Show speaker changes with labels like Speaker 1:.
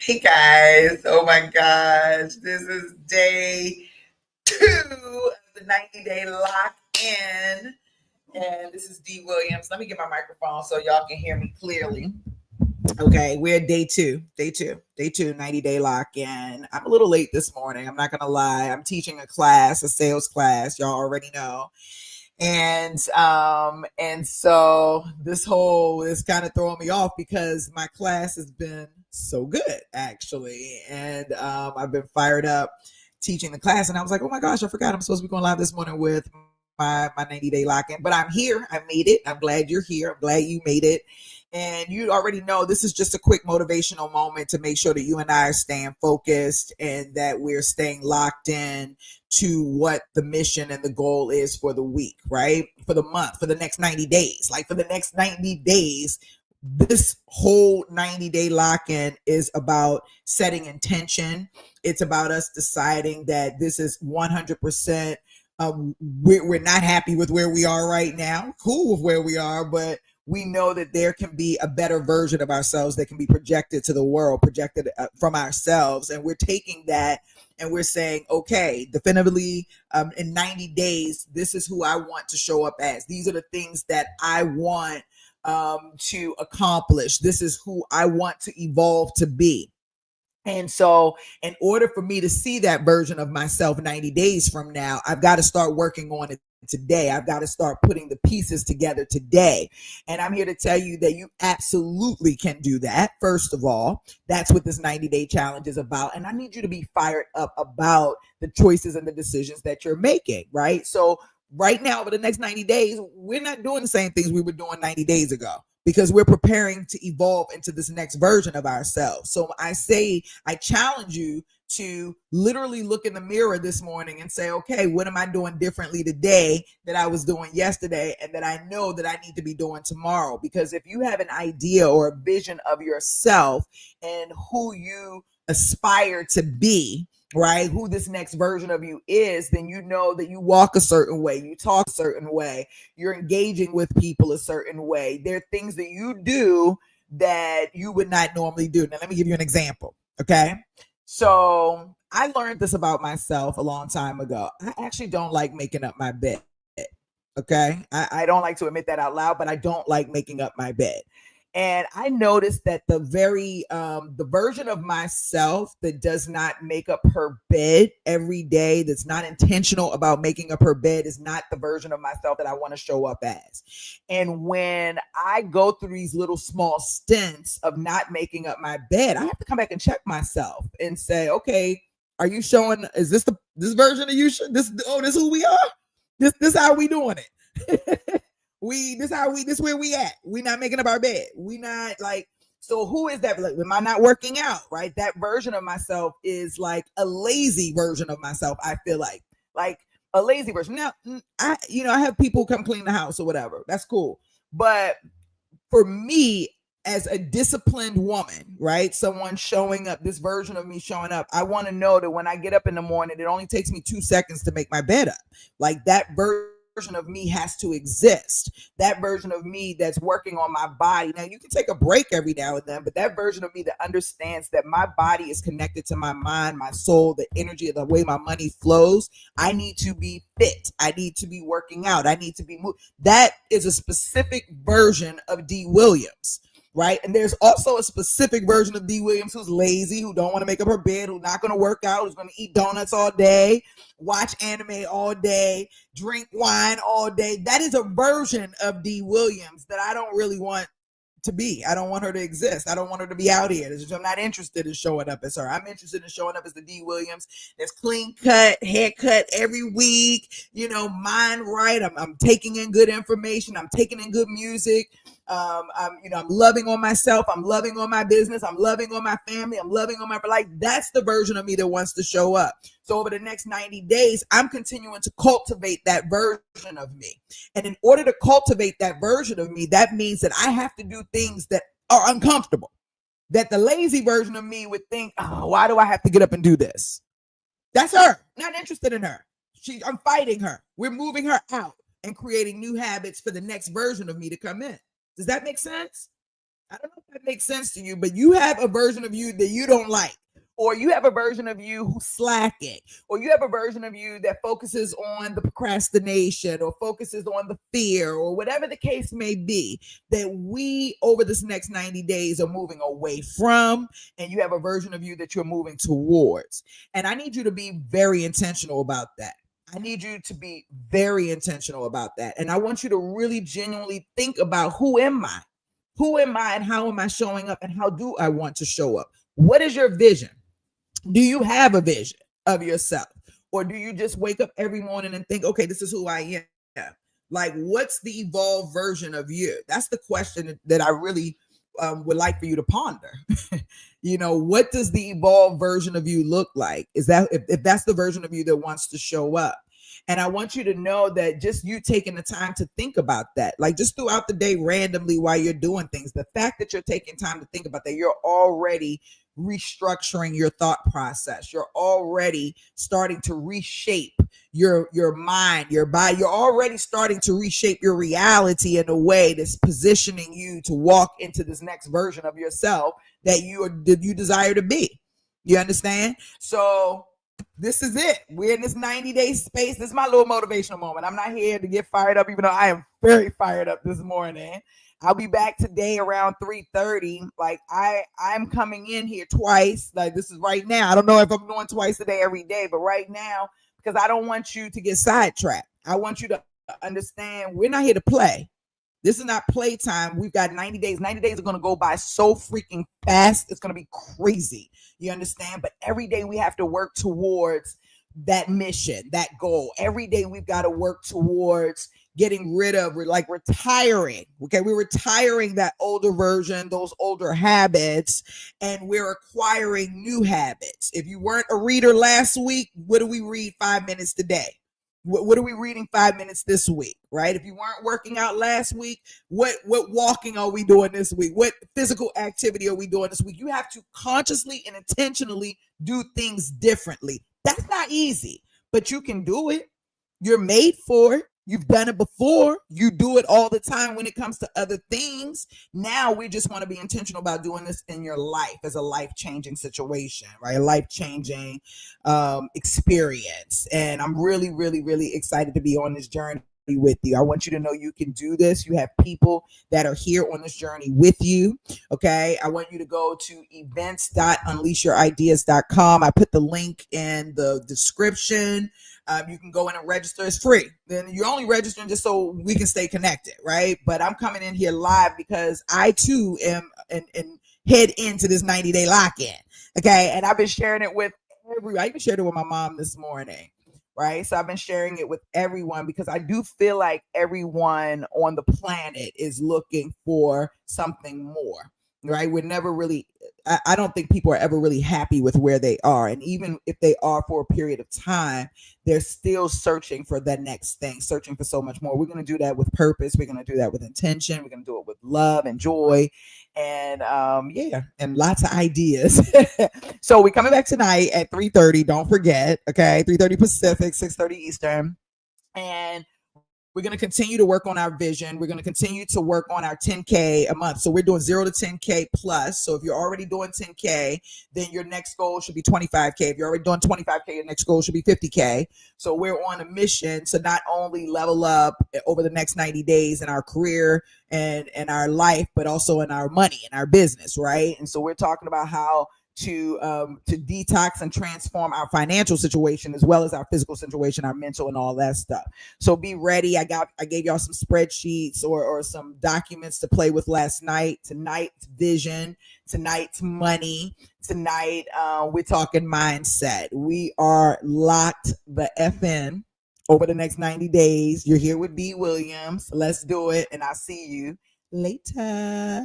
Speaker 1: Hey guys, oh my gosh, this is day 2 of the 90-day lock in. And this is D Williams. Let me get my microphone so y'all can hear me clearly. Okay, we're at day two, 90-day lock in. I'm a little late this morning. I'm not gonna lie. I'm teaching a class, a sales class, y'all already know. And so this whole is kind of throwing me off because my class has been so good actually, and I've been fired up teaching the class, and I was like, oh my gosh, I forgot I'm supposed to be going live this morning with my 90-day lock-in, but I'm here. I made it. I'm glad you're here. I'm glad you made it. And you already know this is just a quick motivational moment to make sure that you and I are staying focused and that we're staying locked in to what the mission and the goal is for the week, right? For the month, for the next 90 days. Like for the next 90 days, this whole 90-day lock-in is about setting intention. It's about us deciding that this is 100%. We're not happy with where we are right now. Cool with where we are, but we know that there can be a better version of ourselves that can be projected to the world, projected from ourselves. And we're taking that and we're saying, okay, definitively in 90 days, this is who I want to show up as. These are the things that I want to accomplish. This is who I want to evolve to be. And so in order for me to see that version of myself 90 days from now, I've got to start working on it today. I've got to start putting the pieces together today. And I'm here to tell you that you absolutely can do that. First of all, that's what this 90-day challenge is about. And I need you to be fired up about the choices and the decisions that you're making, right? So right now, over the next 90 days, we're not doing the same things we were doing 90 days ago, because we're preparing to evolve into this next version of ourselves. So I challenge you to literally look in the mirror this morning and say, okay, what am I doing differently today that I was doing yesterday and that I know that I need to be doing tomorrow? Because if you have an idea or a vision of yourself and who you aspire to be, right, who this next version of you is, then you know that you walk a certain way, you talk a certain way, you're engaging with people a certain way. There are things that you do that you would not normally do. Now, let me give you an example, okay? So I learned this about myself a long time ago. I actually don't like making up my bed, okay? I don't like to admit that out loud, but I don't like making up my bed. And I noticed that the version of myself that does not make up her bed every day, that's not intentional about making up her bed, is not the version of myself that I want to show up as. And when I go through these little small stints of not making up my bed, I have to come back and check myself and say, okay, are you showing? Is this version of you? This is who we are. This how we doing it. This where we at. We not making up our bed. We not like, so who is that? Like, am I not working out? Right? That version of myself is like a lazy version of myself. I feel like a lazy version. Now, I have people come clean the house or whatever. That's cool. But for me, as a disciplined woman, right? Someone showing up, this version of me showing up, I want to know that when I get up in the morning, it only takes me 2 seconds to make my bed up. Like that version of me has to exist. That version of me that's working on my body. Now, you can take a break every now and then, but that version of me that understands that my body is connected to my mind, my soul, the energy, the way my money flows. I need to be fit. I need to be working out. I need to be moved. That is a specific version of D. Williams. Right. And there's also a specific version of D. Williams who's lazy, who don't want to make up her bed, who's not going to work out, who's going to eat donuts all day, watch anime all day, drink wine all day. That is a version of D. Williams that I don't really want to be. I don't want her to exist. I don't want her to be out here. I'm not interested in showing up as her. I'm interested in showing up as the D. Williams that's clean cut, haircut every week, mind right. I'm taking in good information. I'm taking in good music. I'm loving on myself. I'm loving on my business. I'm loving on my family. I'm loving on my life. That's the version of me that wants to show up. So over the next 90 days, I'm continuing to cultivate that version of me. And in order to cultivate that version of me, that means that I have to do things that are uncomfortable, that the lazy version of me would think, oh, why do I have to get up and do this? That's her. Not interested in her. I'm fighting her. We're moving her out and creating new habits for the next version of me to come in. Does that make sense? I don't know if that makes sense to you, but you have a version of you that you don't like. Or you have a version of you who's slacking, or you have a version of you that focuses on the procrastination or focuses on the fear or whatever the case may be that we over this next 90 days are moving away from. And you have a version of you that you're moving towards. And I need you to be very intentional about that. I need you to be very intentional about that. And I want you to really genuinely think about who am I? Who am I and how am I showing up and how do I want to show up? What is your vision? Do you have a vision of yourself? Or do you just wake up every morning and think, okay, this is who I am? Like, what's the evolved version of you? That's the question that I really would like for you to ponder. What does the evolved version of you look like? Is that if that's the version of you that wants to show up? And I want you to know that just you taking the time to think about that, like just throughout the day, randomly while you're doing things, the fact that you're taking time to think about that, you're already restructuring your thought process. You're already starting to reshape your mind, your body. You're already starting to reshape your reality in a way that's positioning you to walk into this next version of yourself that you desire to be. You understand? So this is it. We're in this 90-day space. This is my little motivational moment. I'm not here to get fired up, even though I am very fired up this morning. I'll be back today around 3:30. Like I'm coming in here twice. Like this is right now. I don't know if I'm doing twice a day every day, but right now, because I don't want you to get sidetracked. I want you to understand we're not here to play. This is not playtime. We've got 90 days. 90 days are going to go by so freaking fast. It's going to be crazy. You understand? But every day we have to work towards that mission, that goal. Every day we've got to work towards getting rid of, like retiring. Okay. We're retiring that older version, those older habits, and we're acquiring new habits. If you weren't a reader last week, what do we read 5 minutes today? What are we reading 5 minutes this week, right? If you weren't working out last week, what walking are we doing this week? What physical activity are we doing this week? You have to consciously and intentionally do things differently. That's not easy, but you can do it. You're made for it. You've done it before. You do it all the time when it comes to other things. Now we just want to be intentional about doing this in your life as a life-changing situation, right? A life-changing experience. And I'm really, really, really excited to be on this journey with you. I want you to know you can do this. You have people that are here on this journey with you. Okay. I want you to go to events.unleashyourideas.com. I put the link in the description. You can go in and register. It's free. Then you're only registering just so we can stay connected, right? But I'm coming in here live because I too am and head into this 90-day lock-in. Okay. And I've been sharing it with I even shared it with my mom this morning. Right. So I've been sharing it with everyone because I do feel like everyone on the planet is looking for something more. Right. We're never really, I don't think people are ever really happy with where they are. And even if they are for a period of time, they're still searching for that next thing, searching for so much more. We're going to do that with purpose. We're going to do that with intention. We're going to do it with love and joy and and lots of ideas. So we're coming back tonight at 3:30. Don't forget. Okay. 3:30 Pacific, 6:30 Eastern. And we're going to continue to work on our vision. We're going to continue to work on our 10K a month. So we're doing 0 to 10K plus. So if you're already doing 10K, then your next goal should be 25K. If you're already doing 25K, your next goal should be 50K. So we're on a mission to not only level up over the next 90 days in our career and our life, but also in our money and our business, right? And so we're talking about how to detox and transform our financial situation as well as our physical situation, our mental and all that stuff. So be ready. I gave y'all some spreadsheets or some documents to play with last night. Tonight's vision, tonight's money, tonight we're talking mindset. We are locked the FN over the next 90 days. You're here with B. Williams. Let's do it. And I'll see you later.